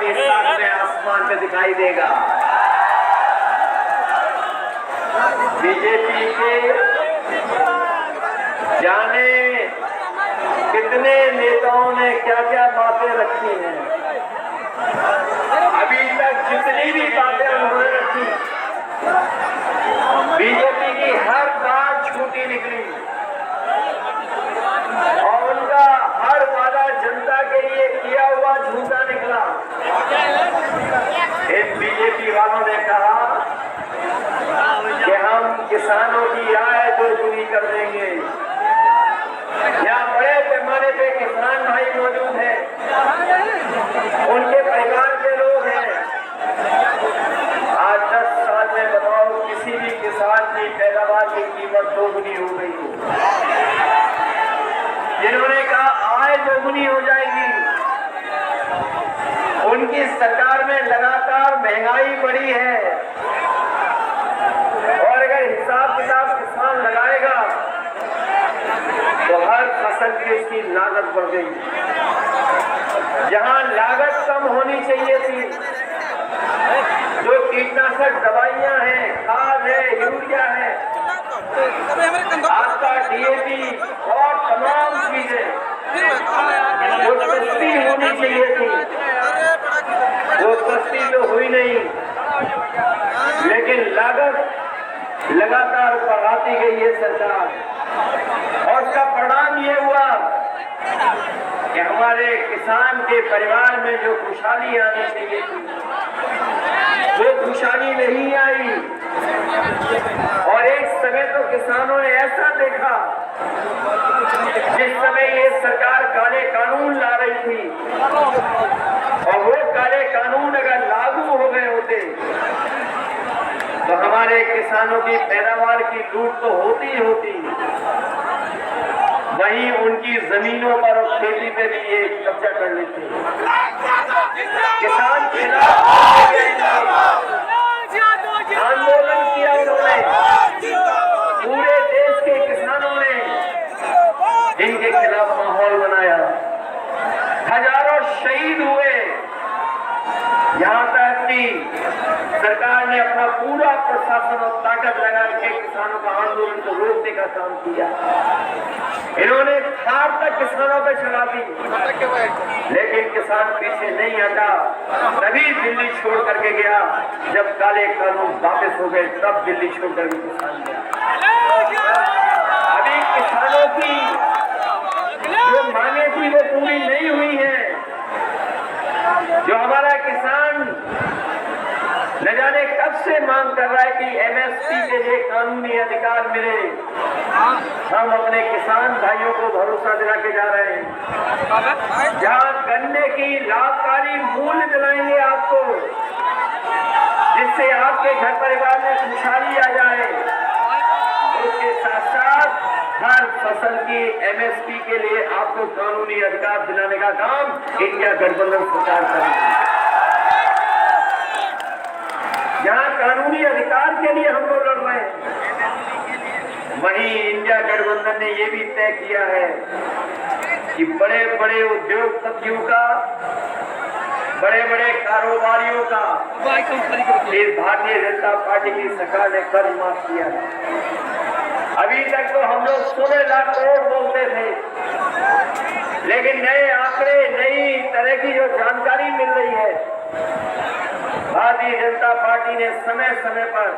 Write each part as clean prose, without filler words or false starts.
आगामी साल में आसमान में दिखाई देगा। बीजेपी के जाने कितने नेताओं ने क्या क्या बातें रखी हैं, अभी तक जितनी भी बातें उन्होंने रखी, बीजेपी की हर बात झूठी निकली और उनका हर वादा जनता के लिए किया हुआ झूठा निकला। इन बीजेपी वालों ने कहा कि हम किसानों की आय दोगुनी कर देंगे। यहाँ बड़े पैमाने पे किसान भाई मौजूद हैं, उनके परिवार के लोग हैं। आज 10 साल में बताओ किसी भी किसान की पैदावार की कीमत दोगुनी हो गई हो। जिन्होंने कहा आय दोगुनी हो जाएगी, उनकी सरकार में लगातार महंगाई बढ़ी है और अगर हिसाब किताब किसान लगाएगा तो हर फसल की उसकी लागत बढ़ गई। जहां लागत कम होनी चाहिए थी, जो कीटनाशक दवाइयां हैं, खाद है, यूरिया है, आपका डीएपी और तमाम चीजें जो सस्ती होनी चाहिए थी वो सस्ती तो हुई नहीं, लेकिन लागत लगातार बढ़ाती गई है सरकार। और उसका परिणाम ये हुआ कि हमारे किसान के परिवार में जो खुशहाली आनी चाहिए थी वो खुशहाली नहीं आई। और एक समय तो किसानों ने ऐसा देखा, जिस समय ये सरकार काले कानून ला रही थी और वो काले कानून अगर लागू हो गए होते तो हमारे किसानों की पैदावार की लूट तो होती ही होती, वहीं उनकी जमीनों पर और खेती पे भी ये कब्जा कर लेते। किसान खिलाफ आंदोलन किया उन्होंने, पूरे देश के किसानों ने इनके खिलाफ माहौल बनाया, हजारों शहीद हुए। यहाँ तक कि सरकार ने अपना पूरा प्रशासन और ताकत लगा के किसानों का आंदोलन को रोकने का काम किया। इन्होंने थार तक किसानों पे चला दी, लेकिन किसान पीछे नहीं हटा। तभी दिल्ली छोड़ करके गया, जब काले कानून वापस हो गए तब दिल्ली छोड़ करके किसान गया। अभी किसानों की जो मांगे थी वो पूरी नहीं हुई है। जो हमारा किसान न जाने कब से मांग कर रहा है कि एमएसपी के लिए कानूनी अधिकार मिले, हम अपने किसान भाइयों को भरोसा दिला के जा रहे हैं। जहां गन्ने की लाभकारी मूल्य दिलाएंगे आपको, जिससे आपके घर परिवार में खुशहाली आ जाए। उसके साथ साथ हर फसल की एमएसपी के लिए आपको कानूनी अधिकार दिलाने का काम इंडिया गठबंधन सरकार करेगी। जहां कानूनी अधिकार के लिए हम लोग लड़ रहे हैं, वहीं इंडिया गठबंधन ने यह भी तय किया है कि बड़े बड़े उद्योगपतियों का, बड़े बड़े कारोबारियों का इस भारतीय जनता पार्टी की सरकार ने कर्ज माफ किया है। अभी तक तो हम लोग 16 लाख करोड़ बोलते थे, लेकिन नए आंकड़े, नई तरह की जो जानकारी मिल रही है, भारतीय जनता पार्टी ने समय समय पर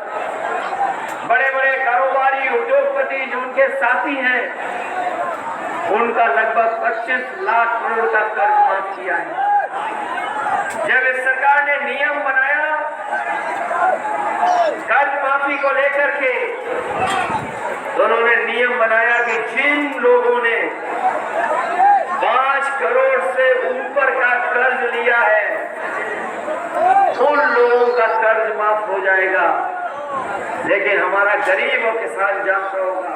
बड़े बड़े कारोबारी, उद्योगपति जो उनके साथी हैं, उनका लगभग 25 लाख करोड़ का कर्ज माफ किया है। जब इस सरकार ने नियम बनाया कर्ज माफी को लेकर के, तो उन्होंने नियम बनाया कि जिन लोगों ने 5 करोड़ से ऊपर का कर्ज लिया है उन लोगों का कर्ज माफ हो जाएगा। लेकिन हमारा गरीब और किसान जानता होगा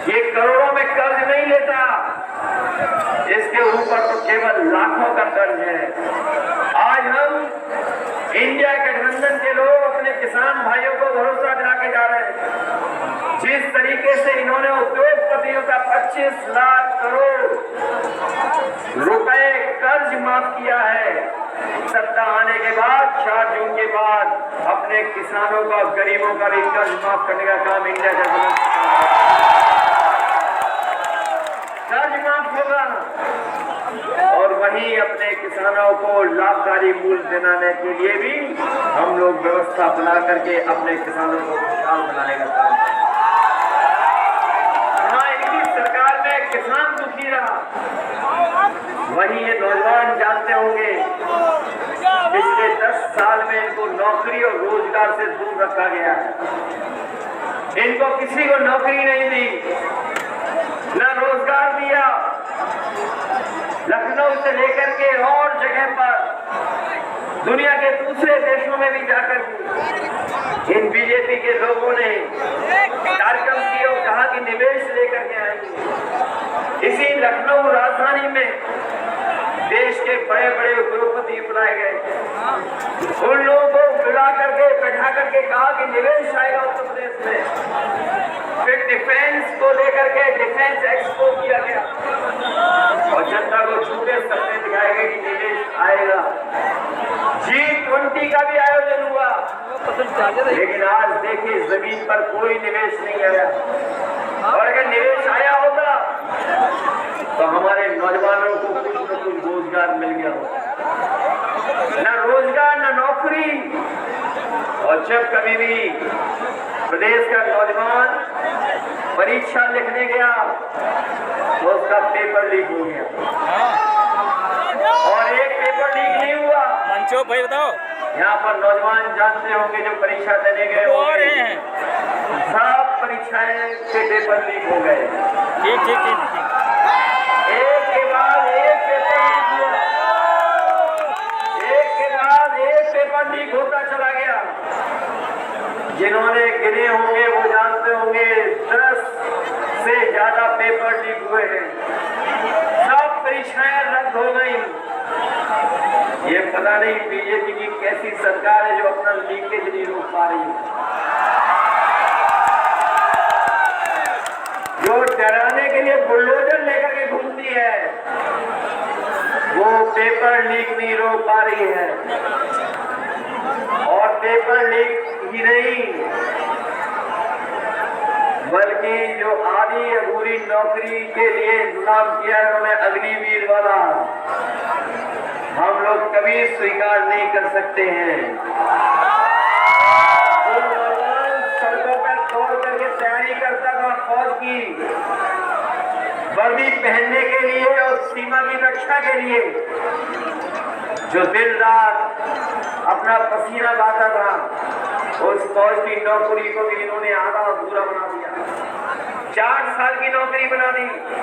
ये करोड़ों में कर्ज नहीं लेता, इसके ऊपर तो केवल लाखों का कर्ज है। आज हम इंडिया गठबंधन के लोग अपने किसान भाइयों को भरोसा दिला के जा रहे हैं। जिस तरीके से इन्होंने उद्योगपतियों का 25 लाख करोड़ रुपए कर्ज माफ किया है, 4 जून के बाद अपने किसानों का, गरीबों का भी कर्ज माफ करने का काम इंडिया गवर्नमेंट कर्ज माफ होगा और वहीं अपने किसानों को लाभकारी मूल्य दिलाने के लिए भी हम लोग व्यवस्था बना करके अपने किसानों को खुशहाल बनाने का काम करें। जहाँ इनकी सरकार में किसान दुखी रहा, वहीं ये नौजवान जानते होंगे पिछले 10 साल में इनको नौकरी और रोजगार से दूर रखा गया है। इनको किसी को नौकरी नहीं दी, न रोजगार दिया। लखनऊ से लेकर के और जगह पर दुनिया के दूसरे देशों में भी जाकर इन बीजेपी के लोगों ने कार्यक्रम किए और कहा कि निवेश लेकर के आएंगे। इसी लखनऊ राजधानी में देश के बड़े बड़े उद्योगपति बनाए गए। उन लोगों को बुला करके बैठा करके कहा कि निवेश आएगा उत्तर प्रदेश में। फिर डिफेंस को लेकर के डिफेंस एक्सपो किया गया और जनता को झूठे सपने दिखाए गए कि निवेश आएगा। G20 का भी आयोजन हुआ, लेकिन आज देखिए जमीन पर कोई निवेश नहीं आया। और अगर निवेश आया होता तो हमारे नौजवानों को कुछ न कुछ रोजगार मिल गया होता। न रोजगार न नौकरी। और जब कभी भी प्रदेश का नौजवान परीक्षा लिखने गया तो उसका पेपर लीक हो गया। और एक पेपर लीक नहीं हुआ। मंचो भाई बताओ, यहाँ पर नौजवान जानते होंगे जो परीक्षा देने गए होंगे, सब परीक्षाएं के पेपर लीक हो गए। ठीक ठीक ठीक, एक के बाद एक पेपर लीक हुआ, एक के बाद एक पेपर लीक होता चला गया। जिन्होंने गिने होंगे वो जानते होंगे 10 से ज्यादा पेपर लीक हुए हैं। सब परीक्षाएं रद्द हो गई। ये पता नहीं बीजेपी की कैसी सरकार है जो अपना लीकेज नहीं रोक पा रही है, जो डराने के लिए बुलडोजर लेकर के घूमती है, वो पेपर लीक नहीं रोक पा रही है। और पेपर लीक ही नहीं बल्कि जो आधी अधूरी नौकरी के लिए इंतजाम किया है उन्होंने अग्निवीर वाला, हम लोग कभी स्वीकार नहीं कर सकते हैं। तो नौजवान सड़कों पर दौड़ करके तैयारी करता था फौज की वर्दी पहनने के लिए और सीमा की रक्षा के लिए, जो दिन रात अपना पसीना बहाता था, उस फौज की नौकरी को भी इन्होंने आधा अधूरा बना दिया। 4 साल की नौकरी बना दी।